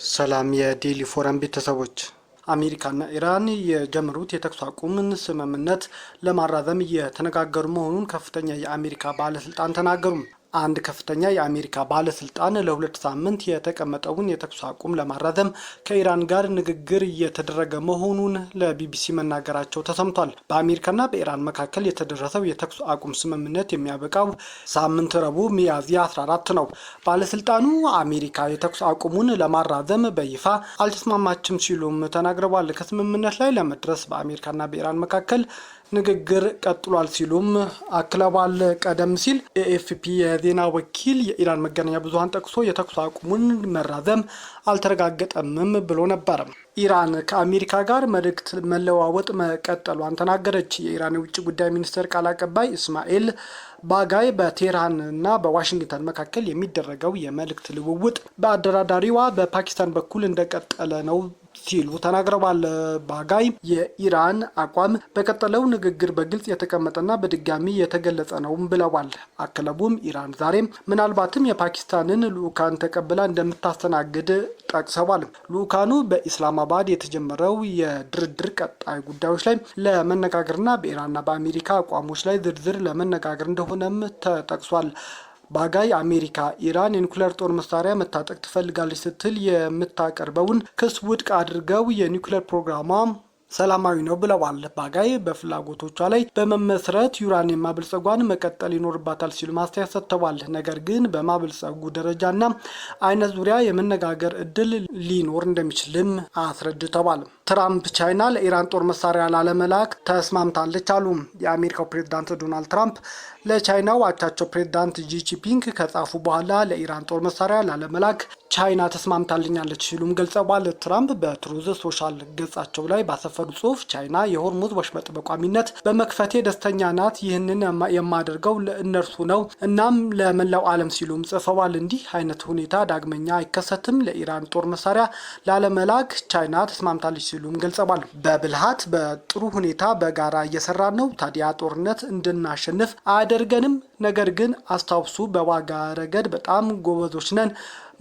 ሰላም የዴሊ ፎረም ቤተሰቦች፣ አሜሪካና ኢራን የጀመሩት የተኩስ አቁም ስምምነት ለማራዘም እየተነጋገሩ መሆኑን ከፍተኛ የአሜሪካ ባለስልጣን ተናገሩ። አንድ ከፍተኛ የአሜሪካ ባለስልጣን ለሁለት ሳምንት የተቀመጠውን የተኩስ አቁም ለማራዘም ከኢራን ጋር ንግግር እየተደረገ መሆኑን ለቢቢሲ መናገራቸው ተሰምቷል። በአሜሪካና በኢራን መካከል የተደረሰው የተኩስ አቁም ስምምነት የሚያበቃው ሳምንት ረቡዕ ሚያዝያ 14 ነው። ባለስልጣኑ አሜሪካ የተኩስ አቁሙን ለማራዘም በይፋ አልተስማማችም ሲሉም ተናግረዋል። ከስምምነት ላይ ለመድረስ በአሜሪካና በኢራን መካከል ንግግር ቀጥሏል ሲሉም አክለዋል። ቀደም ሲል ኤኤፍፒ የዜና ወኪል የኢራን መገናኛ ብዙሃን ጠቅሶ የተኩስ አቁሙን መራዘም አልተረጋገጠምም ብሎ ነበር። ኢራን ከአሜሪካ ጋር መልእክት መለዋወጥ መቀጠሏን ተናገረች። የኢራን የውጭ ጉዳይ ሚኒስቴር ቃል አቀባይ እስማኤል ባጋይ በቴህራን እና በዋሽንግተን መካከል የሚደረገው የመልእክት ልውውጥ በአደራዳሪዋ በፓኪስታን በኩል እንደቀጠለ ነው ሲሉ ተናግረዋል። ባጋይ የኢራን አቋም በቀጠለው ንግግር በግልጽ የተቀመጠና በድጋሚ የተገለጸ ነው ብለዋል። አክለቡም ኢራን ዛሬም ምናልባትም የፓኪስታንን ልኡካን ተቀብላ እንደምታስተናግድ ጠቅሰዋል። ልኡካኑ በኢስላማባድ የተጀመረው የድርድር ቀጣይ ጉዳዮች ላይ ለመነጋገርና በኢራንና በአሜሪካ አቋሞች ላይ ዝርዝር ለመነጋገር እንደሆነም ተጠቅሷል። ባጋይ አሜሪካ ኢራን የኒውክሌር ጦር መሳሪያ መታጠቅ ትፈልጋለች ስትል የምታቀርበውን ክስ ውድቅ አድርገው የኒውክሌር ፕሮግራሟ ሰላማዊ ነው ብለዋል። ባጋይ በፍላጎቶቿ ላይ በመመስረት ዩራኒየም ማብልጸጓን መቀጠል ይኖርባታል ሲሉ ማስተያየት ሰጥተዋል። ነገር ግን በማብልጸጉ ደረጃና አይነት ዙሪያ የመነጋገር እድል ሊኖር እንደሚችልም አስረድተዋል። ትራምፕ ቻይና ለኢራን ጦር መሳሪያ ላለመላክ ተስማምታለች አሉ። የአሜሪካው ፕሬዝዳንት ዶናልድ ትራምፕ ለቻይናው አቻቸው ፕሬዝዳንት ጂ ጂንፒንግ ከጻፉ በኋላ ለኢራን ጦር መሳሪያ ላለመላክ ቻይና ተስማምታልኛለች ሲሉም ገልጸዋል። ትራምፕ በትሩዝ ሶሻል ገጻቸው ላይ ባሰፈሩ ጽሑፍ ቻይና የሆርሙዝ ወሽመጥ በቋሚነት በመክፈቴ ደስተኛ ናት፣ ይህንን የማደርገው ለእነርሱ ነው እናም ለመላው ዓለም ሲሉም ጽፈዋል። እንዲህ አይነት ሁኔታ ዳግመኛ አይከሰትም፣ ለኢራን ጦር መሳሪያ ላለመላክ ቻይና ተስማምታለች ሲሉም ገልጸዋል። በብልሃት በጥሩ ሁኔታ በጋራ እየሰራ ነው፣ ታዲያ ጦርነት እንድናሸንፍ አያደርገንም። ነገር ግን አስታውሱ፣ በዋጋ ረገድ በጣም ጎበዞች ነን፣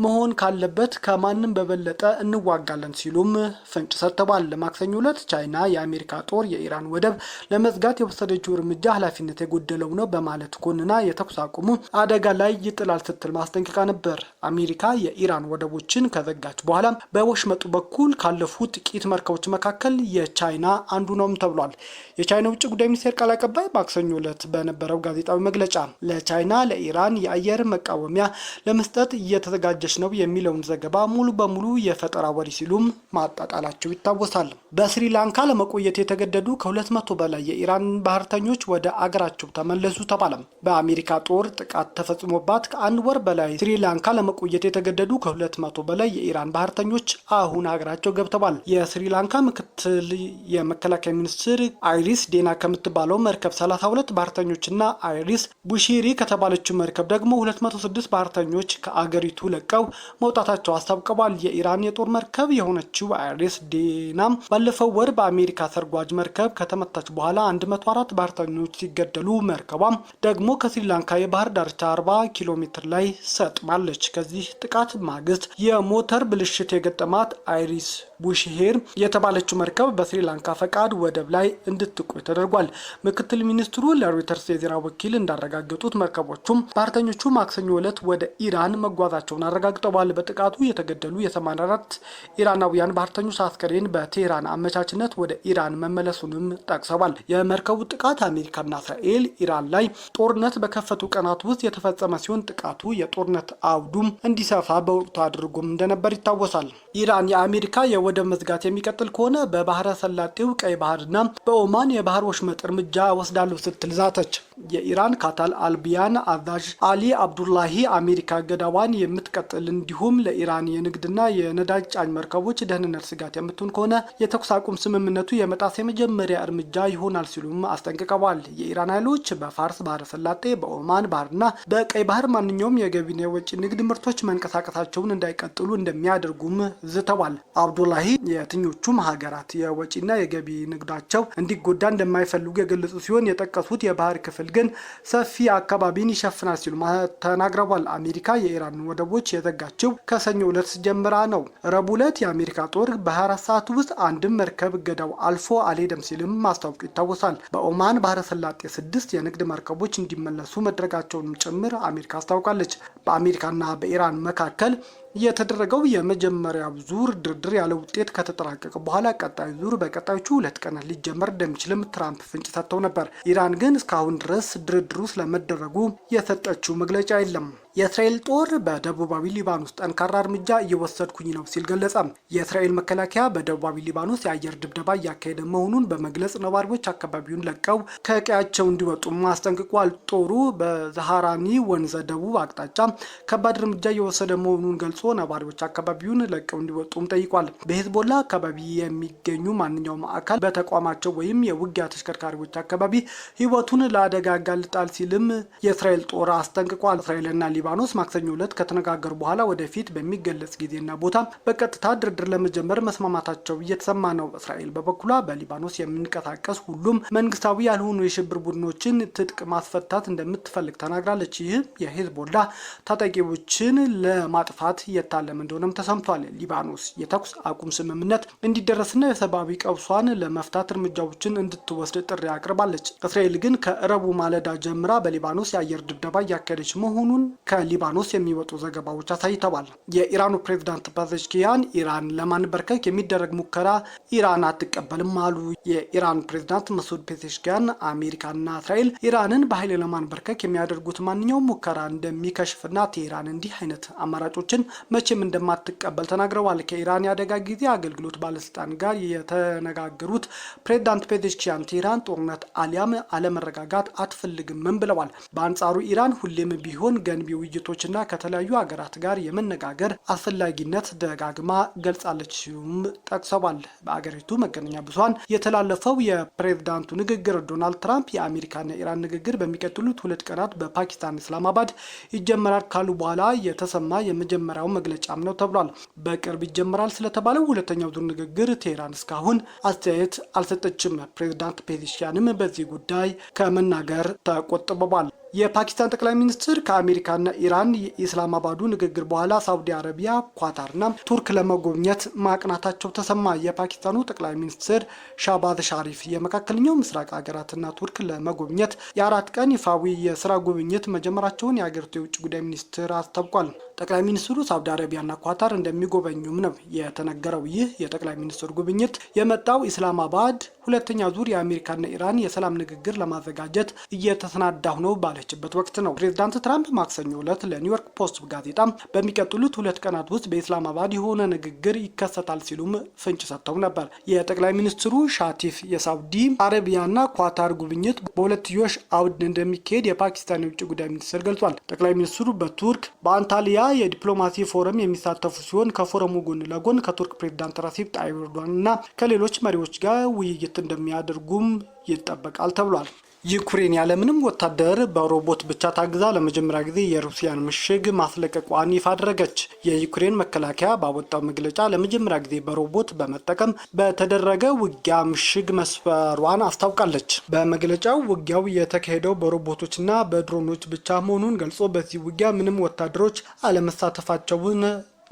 መሆን ካለበት ከማንም በበለጠ እንዋጋለን ሲሉም ፍንጭ ሰጥተዋል። ማክሰኞ ዕለት ቻይና የአሜሪካ ጦር የኢራን ወደብ ለመዝጋት የወሰደችው እርምጃ ኃላፊነት የጎደለው ነው በማለት ኮንና የተኩስ አቁሙ አደጋ ላይ ይጥላል ስትል ማስጠንቀቃ ነበር። አሜሪካ የኢራን ወደቦችን ከዘጋች በኋላ በወሽመጡ በኩል ካለፉ ጥቂት መርከቦች መካከል የቻይና አንዱ ነውም ተብሏል። የቻይና ውጭ ጉዳይ ሚኒስቴር ቃል አቀባይ ማክሰኞ ዕለት በነበረው ጋዜጣዊ መግለጫ ለቻይና ለኢራን የአየር መቃወሚያ ለመስጠት እየተዘጋጀ ነው የሚለውን ዘገባ ሙሉ በሙሉ የፈጠራ ወሬ ሲሉም ማጣጣላቸው ይታወሳል። በስሪላንካ ለመቆየት የተገደዱ ከ200 በላይ የኢራን ባህርተኞች ወደ አገራቸው ተመለሱ ተባለ። በአሜሪካ ጦር ጥቃት ተፈጽሞባት ከአንድ ወር በላይ ስሪላንካ ለመቆየት የተገደዱ ከ200 በላይ የኢራን ባህርተኞች አሁን አገራቸው ገብተዋል። የስሪላንካ ምክትል የመከላከያ ሚኒስትር አይሪስ ዴና ከምትባለው መርከብ 32 ባህርተኞችና አይሪስ ቡሺሪ ከተባለችው መርከብ ደግሞ 206 ባህርተኞች ከአገሪቱ ለቀው መውጣታቸው አስታውቀዋል። የኢራን የጦር መርከብ የሆነችው አይሪስ ዴና ባለፈው ወር በአሜሪካ ሰርጓጅ መርከብ ከተመታች በኋላ 104 ባህርተኞች ሲገደሉ መርከቧም ደግሞ ከስሪላንካ የባህር ዳርቻ 40 ኪሎ ሜትር ላይ ሰጥማለች። ከዚህ ጥቃት ማግስት የሞተር ብልሽት የገጠማት አይሪስ ቡሺሄር የተባለችው መርከብ በስሪላንካ ፈቃድ ወደብ ላይ እንድትቆይ ተደርጓል። ምክትል ሚኒስትሩ ለሮይተርስ የዜና ወኪል እንዳረጋገጡት መርከቦቹም ባህርተኞቹ ማክሰኞ ዕለት ወደ ኢራን መጓዛቸውን አረጋግጠዋል። በጥቃቱ የተገደሉ የ84 ኢራናውያን ባህርተኞች አስከሬን በቴህራን አመቻችነት ወደ ኢራን መመለሱንም ጠቅሰዋል። የመርከቡ ጥቃት አሜሪካና እስራኤል ኢራን ላይ ጦርነት በከፈቱ ቀናት ውስጥ የተፈጸመ ሲሆን ጥቃቱ የጦርነት አውዱም እንዲሰፋ በወቅቱ አድርጎም እንደነበር ይታወሳል። ኢራን የአሜሪካ የወደብ መዝጋት የሚቀጥል ከሆነ በባህረ ሰላጤው ቀይ ባህርና በኦማን የባህር ወሽመጥ እርምጃ ወስዳለሁ ስትል ዛተች። የኢራን ካታል አልቢያን አዛዥ አሊ አብዱላሂ አሜሪካ ገዳዋን የምትቀጥል እንዲሁም ለኢራን የንግድና የነዳጅ ጫኝ መርከቦች ደህንነት ስጋት የምትሆን ከሆነ የተኩስ አቁም ስምምነቱ የመጣስ የመጀመሪያ እርምጃ ይሆናል ሲሉም አስጠንቅቀዋል። የኢራን ኃይሎች በፋርስ ባህረ ሰላጤ በኦማን ባህርና በቀይ ባህር ማንኛውም የገቢና የወጪ ንግድ ምርቶች መንቀሳቀሳቸውን እንዳይቀጥሉ እንደሚያደርጉም ዝተዋል። አብዱላሂ የትኞቹም ሀገራት የወጪና የገቢ ንግዳቸው እንዲጎዳ እንደማይፈልጉ የገለጹ ሲሆን የጠቀሱት የባህር ክፍል ግን ሰፊ አካባቢን ይሸፍናል ሲሉ ተናግረዋል። አሜሪካ የኢራን ወደቦች የዘጋችው ከሰኞ ዕለት ጀምራ ነው። ረቡዕ ዕለት የአሜሪካ ጦር በ24 ሰዓት ውስጥ አንድም መርከብ እገዳው አልፎ አልሄደም ሲልም ማስታወቁ ይታወሳል። በኦማን ባህረ ሰላጤ 6 የንግድ መርከቦች እንዲመለሱ መድረጋቸውንም ጭምር አሜሪካ አስታውቃለች። በአሜሪካና በኢራን መካከል የተደረገው የመጀመሪያው ዙር ድርድር ያለ ውጤት ከተጠናቀቀ በኋላ ቀጣዩ ዙር በቀጣዮቹ 2 ቀናት ሊጀመር እንደሚችልም ትራምፕ ፍንጭ ሰጥተው ነበር። ኢራን ግን እስካሁን ድረስ ድርድሩ ስለመደረጉ የሰጠችው መግለጫ የለም። የእስራኤል ጦር በደቡባዊ ሊባኖስ ጠንካራ እርምጃ እየወሰድኩኝ ነው ሲል ገለጸ። የእስራኤል መከላከያ በደቡባዊ ሊባኖስ የአየር ድብደባ እያካሄደ መሆኑን በመግለጽ ነዋሪዎች አካባቢውን ለቀው ከቀያቸው እንዲወጡ አስጠንቅቋል። ጦሩ በዛሃራኒ ወንዘ ደቡብ አቅጣጫ ከባድ እርምጃ እየወሰደ መሆኑን ገልጾ ነዋሪዎች አካባቢውን ለቀው እንዲወጡም ጠይቋል። በሄዝቦላ አካባቢ የሚገኙ ማንኛውም አካል በተቋማቸው ወይም የውጊያ ተሽከርካሪዎች አካባቢ ሕይወቱን ለአደጋ ያጋልጣል ሲልም የእስራኤል ጦር አስጠንቅቋል። እስራኤልና ሊባኖስ ማክሰኞ ዕለት ከተነጋገሩ በኋላ ወደፊት በሚገለጽ ጊዜና ቦታ በቀጥታ ድርድር ለመጀመር መስማማታቸው እየተሰማ ነው። እስራኤል በበኩሏ በሊባኖስ የሚንቀሳቀስ ሁሉም መንግስታዊ ያልሆኑ የሽብር ቡድኖችን ትጥቅ ማስፈታት እንደምትፈልግ ተናግራለች። ይህ የሄዝቦላ ታጣቂዎችን ለማጥፋት የታለመ እንደሆነም ተሰምቷል። ሊባኖስ የተኩስ አቁም ስምምነት እንዲደረስና የሰብአዊ ቀውሷን ለመፍታት እርምጃዎችን እንድትወስድ ጥሪ አቅርባለች። እስራኤል ግን ከረቡዕ ማለዳ ጀምራ በሊባኖስ የአየር ድብደባ እያካሄደች መሆኑን ከሊባኖስ የሚወጡ ዘገባዎች አሳይተዋል። የኢራኑ ፕሬዝዳንት ፔዜሽኪያን ኢራን ለማንበርከክ የሚደረግ ሙከራ ኢራን አትቀበልም አሉ። የኢራን ፕሬዝዳንት መሱድ ፔዜሽኪያን አሜሪካና እስራኤል ኢራንን በኃይል ለማንበርከክ የሚያደርጉት ማንኛውም ሙከራ እንደሚከሽፍና ቴህራን እንዲህ አይነት አማራጮችን መቼም እንደማትቀበል ተናግረዋል። ከኢራን የአደጋ ጊዜ አገልግሎት ባለስልጣን ጋር የተነጋገሩት ፕሬዝዳንት ፔዜሽኪያን ቴህራን ጦርነት አሊያም አለመረጋጋት አትፈልግም ብለዋል። በአንጻሩ ኢራን ሁሌም ቢሆን ገንቢ ውይይቶችና ከተለያዩ ሀገራት ጋር የመነጋገር አስፈላጊነት ደጋግማ ገልጻለች ሲሉም ጠቅሰዋል። በአገሪቱ መገናኛ ብዙኃን የተላለፈው የፕሬዝዳንቱ ንግግር ዶናልድ ትራምፕ የአሜሪካና ኢራን ንግግር በሚቀጥሉት 2 ቀናት በፓኪስታን ኢስላማባድ ይጀመራል ካሉ በኋላ የተሰማ የመጀመሪያው መግለጫም ነው ተብሏል። በቅርብ ይጀመራል ስለተባለው ሁለተኛው ዙር ንግግር ቴህራን እስካሁን አስተያየት አልሰጠችም። ፕሬዝዳንት ፔዜሽኪያንም በዚህ ጉዳይ ከመናገር ተቆጥበዋል። የፓኪስታን ጠቅላይ ሚኒስትር ከአሜሪካና ኢራን የኢስላማባዱ ንግግር በኋላ ሳውዲ አረቢያ፣ ኳታርና ቱርክ ለመጎብኘት ማቅናታቸው ተሰማ። የፓኪስታኑ ጠቅላይ ሚኒስትር ሻህባዝ ሻሪፍ የመካከለኛው ምስራቅ ሀገራትና ቱርክ ለመጎብኘት የ4 ቀን ይፋዊ የስራ ጉብኝት መጀመራቸውን የሀገሪቱ የውጭ ጉዳይ ሚኒስትር አስታውቋል። ጠቅላይ ሚኒስትሩ ሳውዲ አረቢያና ኳታር እንደሚጎበኙም ነው የተነገረው። ይህ የጠቅላይ ሚኒስትሩ ጉብኝት የመጣው ኢስላማባድ ሁለተኛ ዙር የአሜሪካና ኢራን የሰላም ንግግር ለማዘጋጀት እየተሰናዳሁ ነው ባለችበት ወቅት ነው። ፕሬዝዳንት ትራምፕ ማክሰኞ ዕለት ለኒውዮርክ ፖስት ጋዜጣ በሚቀጥሉት 2 ቀናት ውስጥ በኢስላማባድ የሆነ ንግግር ይከሰታል ሲሉም ፍንጭ ሰጥተው ነበር። የጠቅላይ ሚኒስትሩ ሻቲፍ የሳውዲ አረቢያና ኳታር ጉብኝት በሁለትዮሽ አውድ እንደሚካሄድ የፓኪስታን የውጭ ጉዳይ ሚኒስትር ገልጿል። ጠቅላይ ሚኒስትሩ በቱርክ በአንታሊያ የዲፕሎማሲ ፎረም የሚሳተፉ ሲሆን ከፎረሙ ጎን ለጎን ከቱርክ ፕሬዝዳንት ረሲፕ ጣይብ ኤርዶጋን እና ከሌሎች መሪዎች ጋር ውይይት እንደሚያደርጉም ይጠበቃል ተብሏል። ዩክሬን ያለምንም ወታደር በሮቦት ብቻ ታግዛ ለመጀመሪያ ጊዜ የሩሲያን ምሽግ ማስለቀቋን ይፋ አደረገች። የዩክሬን መከላከያ ባወጣው መግለጫ ለመጀመሪያ ጊዜ በሮቦት በመጠቀም በተደረገ ውጊያ ምሽግ መስፈሯን አስታውቃለች። በመግለጫው ውጊያው የተካሄደው በሮቦቶችና በድሮኖች ብቻ መሆኑን ገልጾ በዚህ ውጊያ ምንም ወታደሮች አለመሳተፋቸውን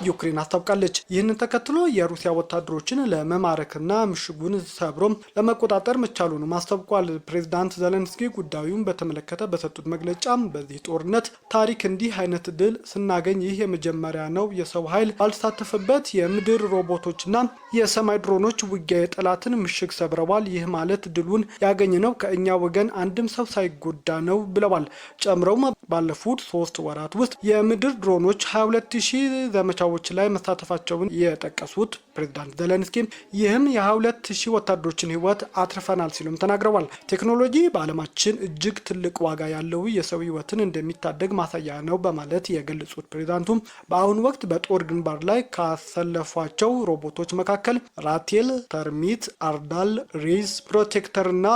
ዩክሬን አስታውቃለች። ይህንን ተከትሎ የሩሲያ ወታደሮችን ለመማረክና ምሽጉን ሰብሮም ለመቆጣጠር መቻሉን አስታውቋል። ፕሬዝዳንት ዘለንስኪ ጉዳዩን በተመለከተ በሰጡት መግለጫም በዚህ ጦርነት ታሪክ እንዲህ አይነት ድል ስናገኝ ይህ የመጀመሪያ ነው። የሰው ኃይል ባልተሳተፈበት የምድር ሮቦቶችና የሰማይ ድሮኖች ውጊያ የጠላትን ምሽግ ሰብረዋል። ይህ ማለት ድሉን ያገኘነው ከእኛ ወገን አንድም ሰው ሳይጎዳ ነው ብለዋል። ጨምረውም ባለፉት 3 ወራት ውስጥ የምድር ድሮኖች 22000 ዘመቻዎች ላይ መሳተፋቸውን የጠቀሱት ፕሬዝዳንት ዘለንስኪ ይህም የ22000 ወታደሮችን ህይወት አትርፈናል ሲሉም ተናግረዋል። ቴክኖሎጂ በዓለማችን እጅግ ትልቅ ዋጋ ያለው የሰው ህይወትን እንደሚታደግ ማሳያ ነው በማለት የገለጹት ፕሬዝዳንቱ በአሁኑ ወቅት በጦር ግንባር ላይ ካሰለፏቸው ሮቦቶች መካከል ራቴል፣ ተርሚት፣ አርዳል፣ ሪዝ፣ ፕሮቴክተርና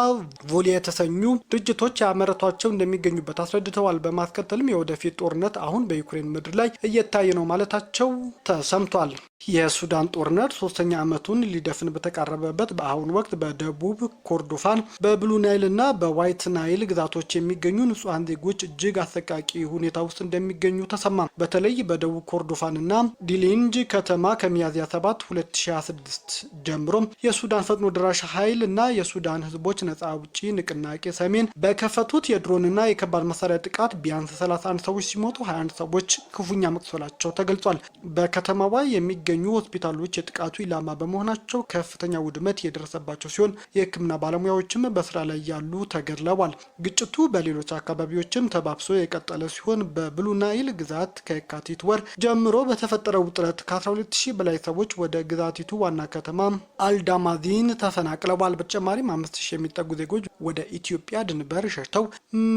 ቮሊ የተሰኙ ድርጅቶች ያመረቷቸው እንደሚገኙበት አስረድተዋል። በማስከተልም የወደፊት ጦርነት አሁን በዩክሬን ምድር ላይ እየታየ ነው ማለታቸው ተሰምቷል። የሱዳን ጦርነት ሶስተኛ ዓመቱን ሊደፍን በተቃረበበት በአሁኑ ወቅት በደቡብ ኮርዶፋን በብሉ ናይል እና በዋይት ናይል ግዛቶች የሚገኙ ንጹሐን ዜጎች እጅግ አሰቃቂ ሁኔታ ውስጥ እንደሚገኙ ተሰማ። በተለይ በደቡብ ኮርዶፋን እና ዲሌንጅ ከተማ ከሚያዝያ 7 2026 ጀምሮ የሱዳን ፈጥኖ ደራሽ ኃይል እና የሱዳን ህዝቦች ነጻ አውጪ ንቅናቄ ሰሜን በከፈቱት የድሮንና የከባድ መሳሪያ ጥቃት ቢያንስ 31 ሰዎች ሲሞቱ 21 ሰዎች ክፉኛ መቁሰላቸው ተገልጿል። በከተማዋ የሚገኙ ሆስፒታሎች የጥቃቱ ኢላማ በመሆናቸው ከፍተኛ ውድመት የደረሰባቸው ሲሆን የሕክምና ባለሙያዎችም በስራ ላይ ያሉ ተገድለዋል። ግጭቱ በሌሎች አካባቢዎችም ተባብሶ የቀጠለ ሲሆን በብሉ ናይል ግዛት ከየካቲት ወር ጀምሮ በተፈጠረው ውጥረት ከ12000 በላይ ሰዎች ወደ ግዛቲቱ ዋና ከተማ አልዳማዚን ተፈናቅለዋል። በተጨማሪም 5000 የሚጠጉ ዜጎች ወደ ኢትዮጵያ ድንበር ሸሽተው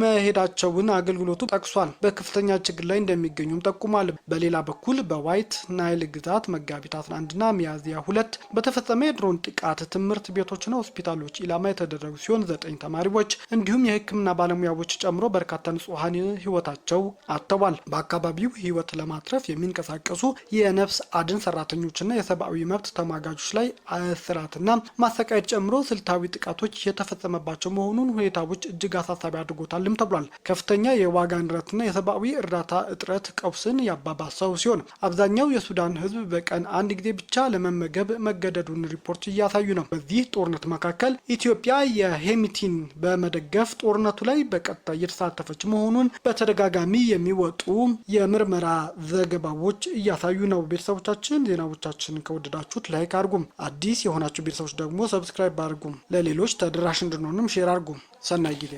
መሄዳቸውን አገልግሎቱ ጠቅሷል። በከፍተኛ ችግር ላይ እንደሚገኙም ጠቁሟል። በሌላ በኩል በዋይት ናይል ግዛት መጋቢት 11ና ሚያዝያ 2 በተፈጸመ የድሮን ጥቃት ትምህርት ቤቶችና ሆስፒታሎች ኢላማ የተደረጉ ሲሆን 9 ተማሪዎች እንዲሁም የሕክምና ባለሙያዎች ጨምሮ በርካታ ንጹሐን ህይወታቸው አጥተዋል። በአካባቢው ህይወት ለማትረፍ የሚንቀሳቀሱ የነፍስ አድን ሰራተኞችና የሰብአዊ መብት ተሟጋቾች ላይ እስራትና ማሰቃየት ጨምሮ ስልታዊ ጥቃቶች የተፈጸመባቸው መሆኑን ሁኔታዎች እጅግ አሳሳቢ አድርጎታልም ተብሏል። ከፍተኛ የዋጋ ንረትና የሰብአዊ እርዳታ እጥረት ቀውስን ያባባሰው ሲሆን አብዛኛው የሱዳን ህዝብ በቀን አንድ ጊዜ ብቻ ለመመገብ መገደዱን ሪፖርት እያሳዩ ነው። በዚህ ጦርነት መካከል ኢትዮጵያ የሄሚቲን በመደገፍ ጦርነቱ ላይ በቀጥታ እየተሳተፈች መሆኑን በተደጋጋሚ የሚወጡ የምርመራ ዘገባዎች እያሳዩ ነው። ቤተሰቦቻችን ዜናዎቻችን ከወደዳችሁት ላይክ አድርጉም፣ አዲስ የሆናችሁ ቤተሰቦች ደግሞ ሰብስክራይብ አድርጉም፣ ለሌሎች ተደራሽ እንድንሆንም ሼር አድርጉም። ሰናይ ጊዜ